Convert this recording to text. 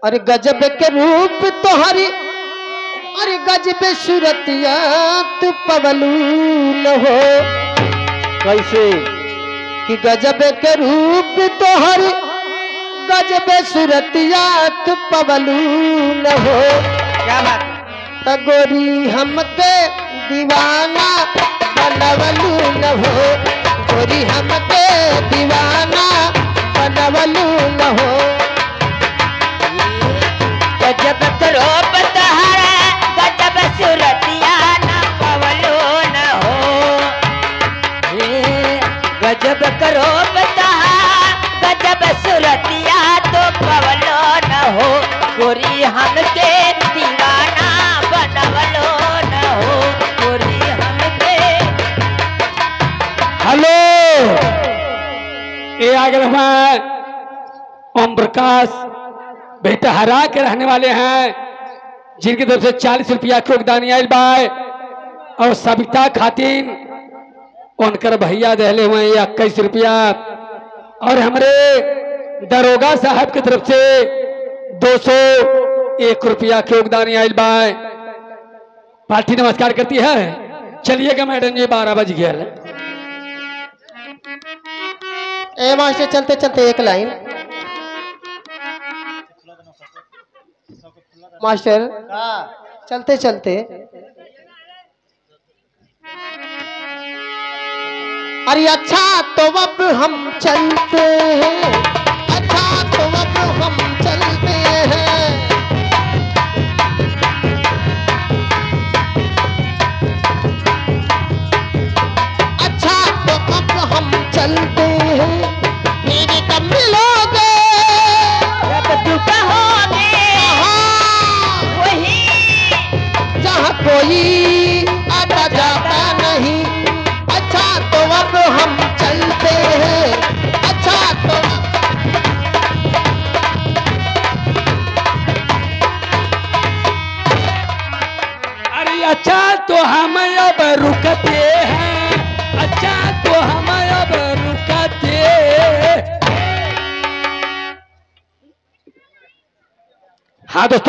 अरे गजब के रूप तोहरी, अरे गजब सूरतिया तू पवलू न हो। कैसे कि गजब के रूप तोहरी गजब सूरतिया तू पवलू न हो। क्या बात गोरी हमके दीवाना बनवलू न हो, गोरी हमके दीवाना बनवलू न हो। गजब करो बतहारा गजब सूरतिया न पवलो न हो। गजब करो बतहारा गजब सूरतिया तो पवलो न हो। गोरी हमके दीवाना बनवलो न हो, गोरी हमके। हेलो, ये आगे हमारे ओम प्रकाश बेटहरा के रहने वाले हैं, जिनकी तरफ से 40 रुपया के योगदान आयल बाय। और सविता खातिन उनकर भैया दहले हुए 21 रुपया। और हमारे दरोगा साहब की तरफ से 201 रुपया के योगदान आयल बाय। पार्टी नमस्कार करती है। चलिएगा मैडम जी, 12 बज गया। ए मास्टर चलते चलते एक लाइन मास्टर चलते चलते। अरे अच्छा तो अब हम चलते हैं, अच्छा तो अब हम चलते हैं। अच्छा तो अब हम चलते हैं, फिर कब मिलोगे जब तू कहोगे वही जहाँ कोई आता जाता नहीं। अच्छा तो अब हम चलते हैं, अच्छा तो अरे अच्छा तो हम अब रुकते हैं, अच्छा तो हम अब रुकते। हाँ दोस्तों।